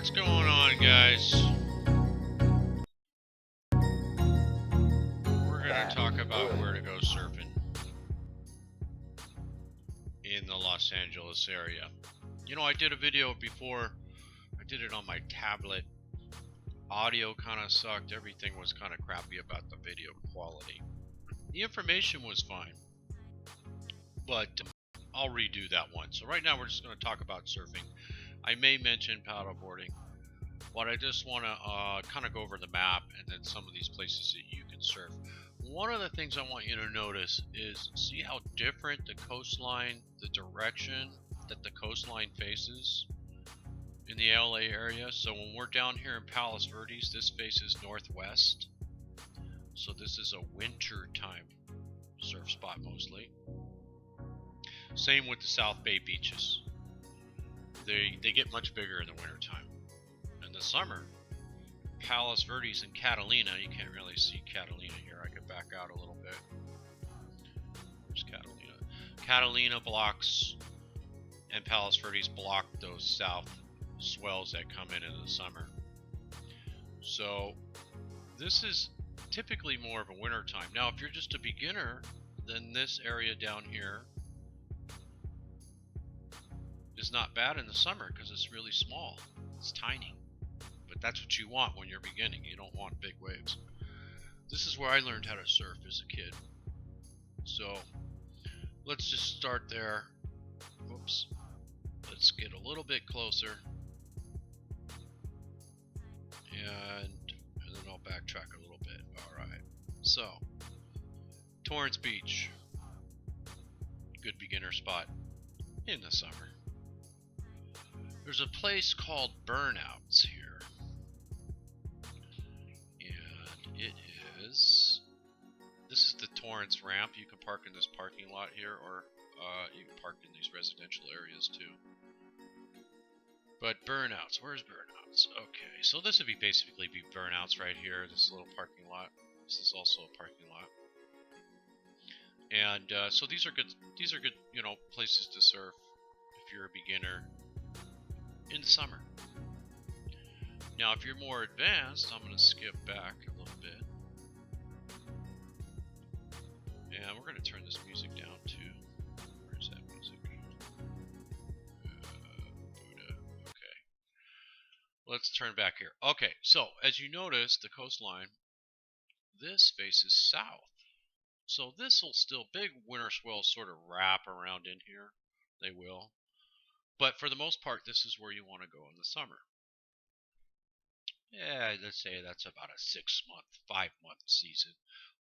What's going on, guys? We're going to talk about where to go surfing in the Los Angeles area. You know, I did a video before. I did it on my tablet. Audio kind of sucked. Everything was kind of crappy about the video quality. The information was fine, but I'll redo that one. So right now we're just going to talk about surfing. I may mention paddleboarding, but I just want to kind of go over the map and then some of these places that you can surf. One of the things I want you to notice is see how different the coastline, the direction that the coastline faces in the LA area. So when we're down here in Palos Verdes, this faces northwest. So this is a winter time surf spot mostly. Same with the South Bay beaches. They get much bigger in the winter time. In the summer, Palos Verdes and Catalina, you can't really see Catalina here. I could back out a little bit. There's Catalina. Catalina blocks and Palos Verdes block those south swells that come in the summer. So this is typically more of a winter time. Now, if you're just a beginner, then this area down here is not bad in the summer because it's really small. It's tiny. But that's what you want when you're beginning. You don't want big waves. This is where I learned how to surf as a kid. So let's just start there. Whoops. Let's get a little bit closer. And then I'll backtrack a little bit. Alright. So, Torrance Beach. Good beginner spot in the summer. There's a place called Burnouts here. And it is... This is the Torrance ramp. You can park in this parking lot here, or you can park in these residential areas too. But Burnouts, where's Burnouts? Okay, so this would basically be Burnouts right here, this little parking lot. This is also a parking lot. And so these are good, you know, places to surf if you're a beginner in the summer. Now, if you're more advanced, I'm going to skip back a little bit. And we're going to turn this music down too. Where's that music? Buddha. Okay. Let's turn back here. Okay, so as you notice, the coastline, this faces south. So this will still, big winter swells sort of wrap around in here. They will. But for the most part, this is where you want to go in the summer. Yeah, let's say that's about a 6-month, 5-month season.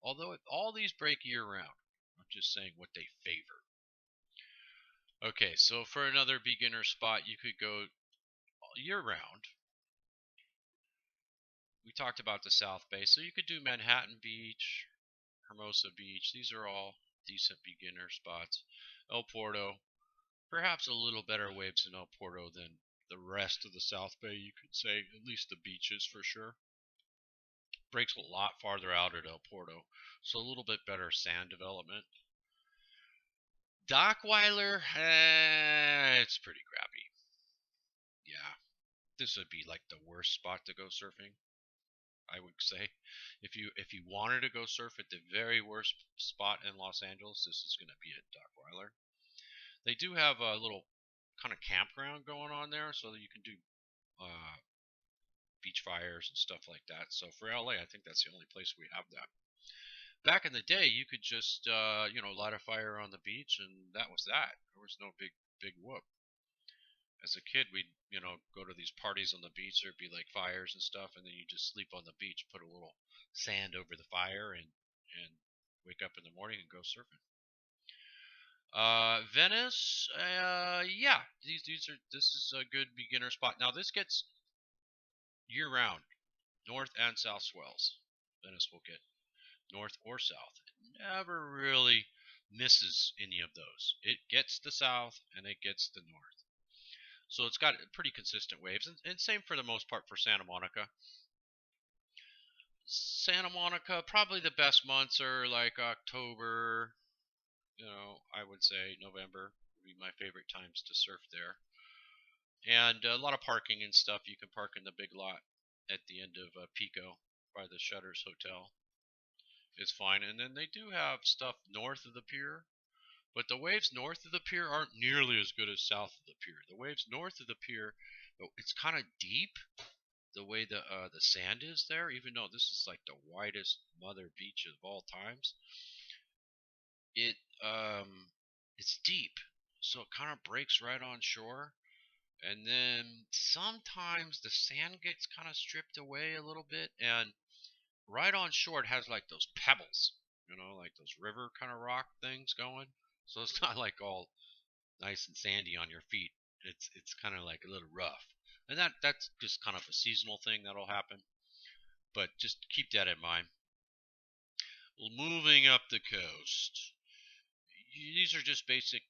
Although all these break year-round. I'm just saying what they favor. Okay, so for another beginner spot, you could go year-round. We talked about the South Bay, so you could do Manhattan Beach, Hermosa Beach. These are all decent beginner spots. El Porto, perhaps a little better waves in El Porto than the rest of the South Bay, you could say, at least the beaches for sure. Breaks a lot farther out at El Porto, so a little bit better sand development. Dockweiler, it's pretty crappy. Yeah, this would be like the worst spot to go surfing, I would say. If you wanted to go surf at the very worst spot in Los Angeles, this is going to be at Dockweiler. They do have a little kind of campground going on there, so that you can do beach fires and stuff like that. So for LA, I think that's the only place we have that. Back in the day, you could just you know, light a fire on the beach, and that was that. There was no big whoop. As a kid, we'd, you know, go to these parties on the beach. There'd be like fires and stuff, and then you just sleep on the beach, put a little sand over the fire, and wake up in the morning and go surfing. Venice, yeah, this is a good beginner spot. Now this gets year-round, north and south swells. Venice will get north or south. It never really misses any of those. It gets the south and it gets the north. So it's got pretty consistent waves, and same for the most part for Santa Monica. Santa Monica, probably the best months are like October, you know, I would say November would be my favorite times to surf there. And a lot of parking and stuff. You can park in the big lot at the end of Pico by the Shutters Hotel. It's fine. And then they do have stuff north of the pier, but the waves north of the pier aren't nearly as good as south of the pier. The waves north of the pier, it's kind of deep the way the sand is there, even though this is like the widest mother beach of all times. It it's deep, so it kind of breaks right on shore. And then sometimes the sand gets kind of stripped away a little bit, and right on shore it has like those pebbles, like those river kind of rock things going. So it's not like all nice and sandy on your feet. It's kind of like a little rough, and that's just kind of a seasonal thing that'll happen. But just keep that in mind. Moving up the coast, these are just basic,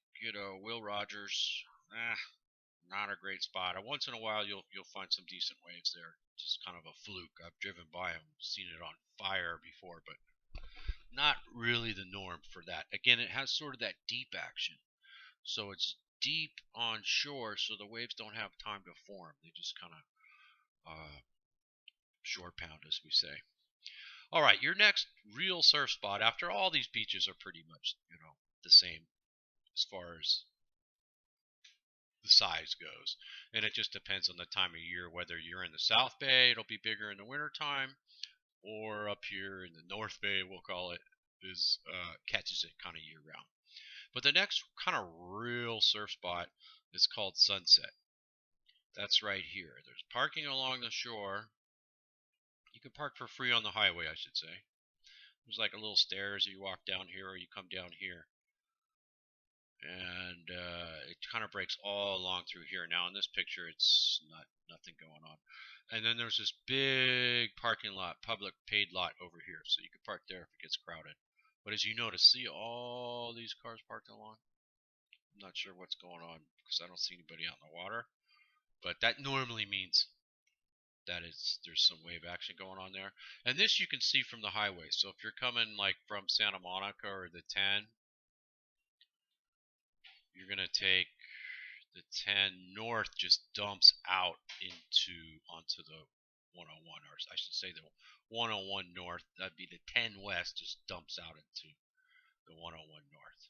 Will Rogers. Not a great spot. Once in a while, you'll find some decent waves there. Just kind of a fluke. I've driven by them, seen it on fire before, but not really the norm for that. Again, it has sort of that deep action, so it's deep on shore, so the waves don't have time to form. They just kind of shore pound, as we say. All right, your next real surf spot. After all these beaches are pretty much, the same as far as the size goes. And it just depends on the time of year, whether you're in the South Bay, it'll be bigger in the wintertime, or up here in the North Bay, we'll call it, is catches it kind of year round. But the next kind of real surf spot is called Sunset. That's right here. There's parking along the shore. You can park for free on the highway, I should say. There's like a little stairs. You walk down here or you come down here. And it kind of breaks all along through here. Now in this picture, it's nothing going on. And then there's this big parking lot, public paid lot over here, so you can park there if it gets crowded. But as you notice, see all these cars parked along? I'm not sure what's going on because I don't see anybody out in the water. But that normally means that there's some wave action going on there. And this you can see from the highway. So if you're coming like from Santa Monica or the 10, you're going to take the 10 north, just dumps out onto the 101, or I should say the 101 north. That'd be the 10 west, just dumps out into the 101 north.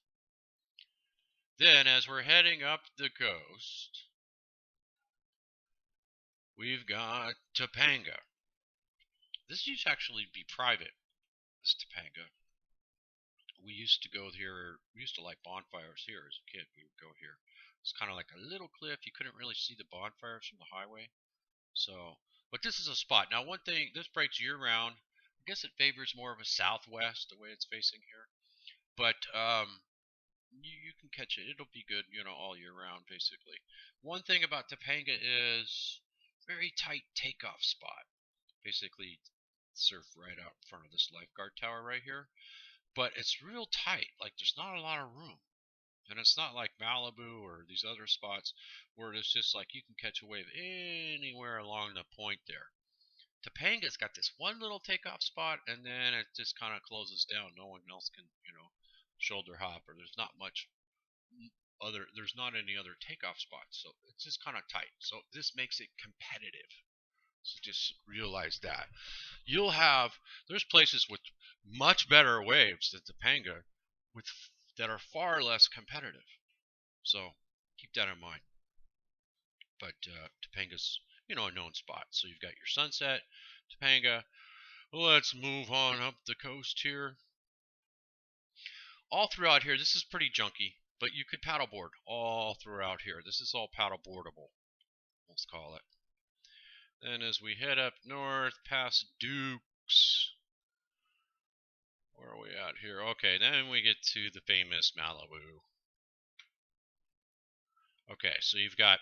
Then as we're heading up the coast, we've got Topanga. This used to actually be private, this Topanga. We used to go here. We used to like bonfires here as a kid. We would go here. It's kind of like a little cliff. You couldn't really see the bonfires from the highway. So, but this is a spot. Now, one thing, this breaks year round. I guess it favors more of a southwest, the way it's facing here. But you can catch it. It'll be good, all year round, basically. One thing about Topanga is very tight takeoff spot. Basically, surf right out in front of this lifeguard tower right here. But it's real tight. Like, there's not a lot of room. And it's not like Malibu or these other spots where it's just like you can catch a wave anywhere along the point there. Topanga's got this one little takeoff spot, and then it just kind of closes down. No one else can, shoulder hop, or there's not much there's not any other takeoff spots. So it's just kind of tight. So this makes it competitive. So just realize that. There's places with much better waves than Topanga with that are far less competitive. So keep that in mind. But Topanga's, a known spot. So you've got your Sunset, Topanga. Let's move on up the coast here. All throughout here, this is pretty junky, but you could paddleboard all throughout here. This is all paddleboardable, let's call it. Then as we head up north past Dukes, where are we at here? Okay, then we get to the famous Malibu. Okay, so you've got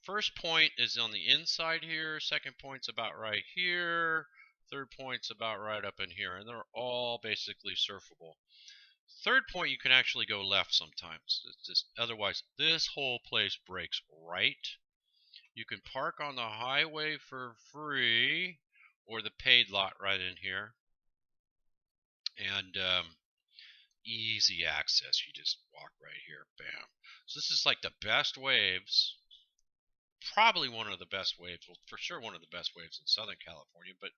first point is on the inside here, second point's about right here, third point's about right up in here, and they're all basically surfable. Third point, you can actually go left sometimes. Otherwise, this whole place breaks right. You can park on the highway for free, or the paid lot right in here. And easy access. You just walk right here. Bam. So this is like the best waves probably one of the best waves, well, for sure one of the best waves in Southern California, but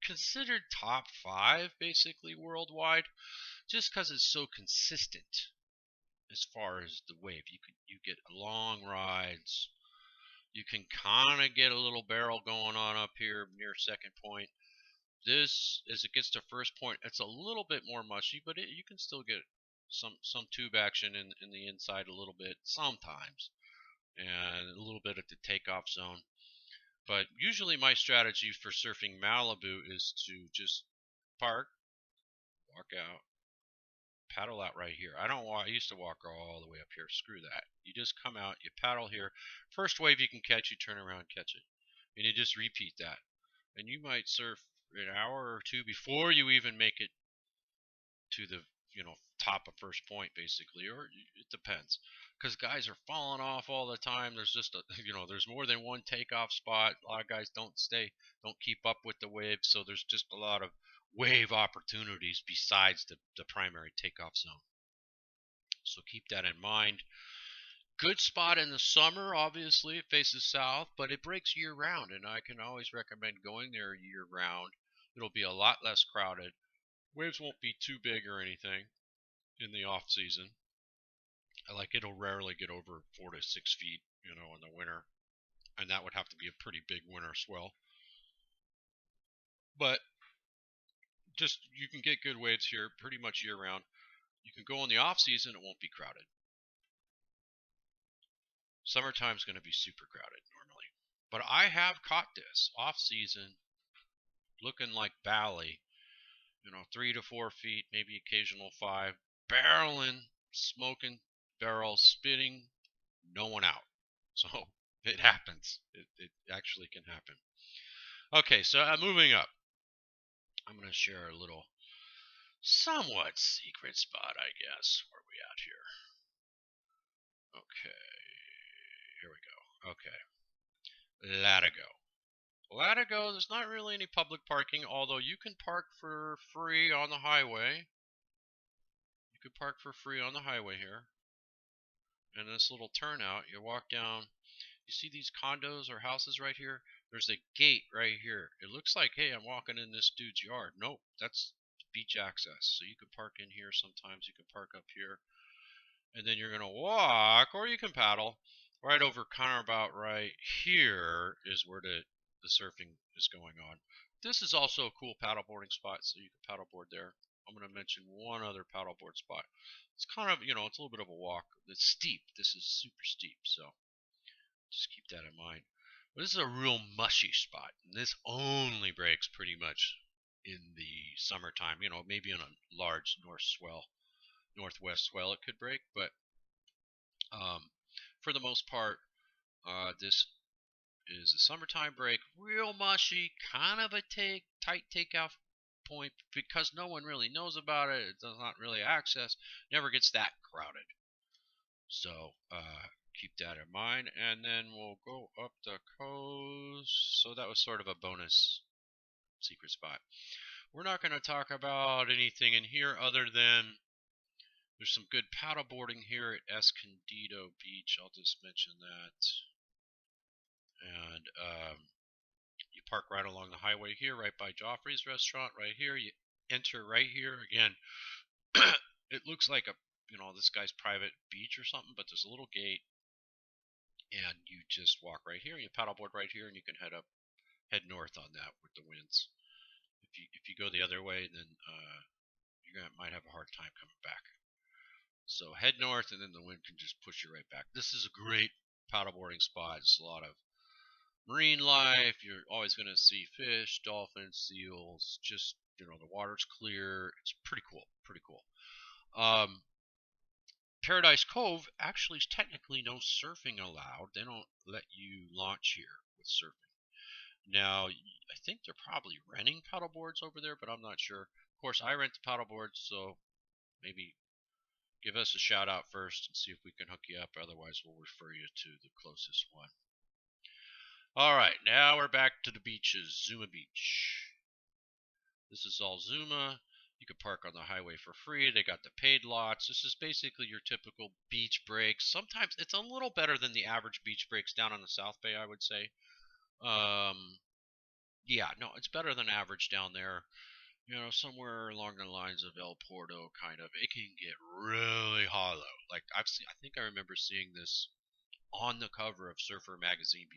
considered top 5 basically worldwide, just because it's so consistent as far as the wave. You get long rides. You can kind of get a little barrel going on up here near second point. This, as it gets to first point, it's a little bit more mushy, but you can still get some tube action in the inside a little bit sometimes, and a little bit at the takeoff zone. But usually my strategy for surfing Malibu is to just park, walk out, paddle out right here. I used to walk all the way up here. Screw that. You just come out, you paddle here. First wave you can catch, you turn around, catch it. And you just repeat that. And you might surf an hour or two before you even make it to the, top of first point basically, or it depends. Because guys are falling off all the time. There's just there's more than one takeoff spot. A lot of guys don't keep up with the waves, so there's just a lot of wave opportunities besides the primary takeoff zone. So keep that in mind. Good spot in the summer, obviously. It faces south, but it breaks year round, and I can always recommend going there year round. It'll be a lot less crowded. Waves won't be too big or anything in the off season. It'll rarely get over 4 to 6 feet, in the winter, and that would have to be a pretty big winter swell. But just you can get good waves here pretty much year round. You can go in the off season, it won't be crowded. Summertime's going to be super crowded normally. But I have caught this off season looking like Bali, 3 to 4 feet, maybe occasional 5, barreling, smoking, barrel, spitting, no one out. So it happens. It actually can happen. Okay, so moving up. I'm going to share a little somewhat secret spot, I guess. Where are we at here? Okay, here we go. Okay, Latigo, there's not really any public parking, although you can park for free on the highway. You could park for free on the highway here. And this little turnout, you walk down, you see these condos or houses right here? There's a gate right here. It looks like, hey, I'm walking in this dude's yard. Nope, that's beach access. So you can park in here sometimes. You can park up here. And then you're going to walk, or you can paddle, right over kind of about right here is where the surfing is going on. This is also a cool paddleboarding spot, so you can paddleboard there. I'm going to mention one other paddleboard spot. It's kind of, it's a little bit of a walk. It's steep. This is super steep, so just keep that in mind. But this is a real mushy spot, and this only breaks pretty much in the summertime. Maybe on a large northwest swell it could break, but for the most part, this is a summertime break. Real mushy, kind of a tight takeoff point because no one really knows about it. It does not really access. Never gets that crowded. So keep that in mind. And then we'll go up the coast. So that was sort of a bonus secret spot. We're not going to talk about anything in here other than there's some good paddleboarding here at Escondido Beach. I'll just mention that. And you park right along the highway here, right by Joffrey's restaurant, right here. You enter right here. Again, it looks like this guy's private beach or something, but there's a little gate, and you just walk right here. You paddleboard right here, and you can head north on that with the winds. If you go the other way, then you might have a hard time coming back. So head north, and then the wind can just push you right back. This is a great paddleboarding spot. It's a lot of marine life. You're always going to see fish, dolphins, seals. Just the water's clear. It's pretty cool. Paradise Cove actually is technically no surfing allowed. They don't let you launch here with surfing. Now, I think they're probably renting paddleboards over there, but I'm not sure. Of course, I rent the paddleboards, so maybe give us a shout out first and see if we can hook you up. Otherwise, we'll refer you to the closest one. All right, now we're back to the beaches. Zuma Beach. This is all Zuma. You could park on the highway for free. They got the paid lots. This is basically your typical beach breaks. Sometimes it's a little better than the average beach breaks down on the South Bay, I would say. Yeah, no, it's better than average down there. Somewhere along the lines of El Porto, kind of. It can get really hollow. Like I think I remember seeing this on the cover of Surfer magazine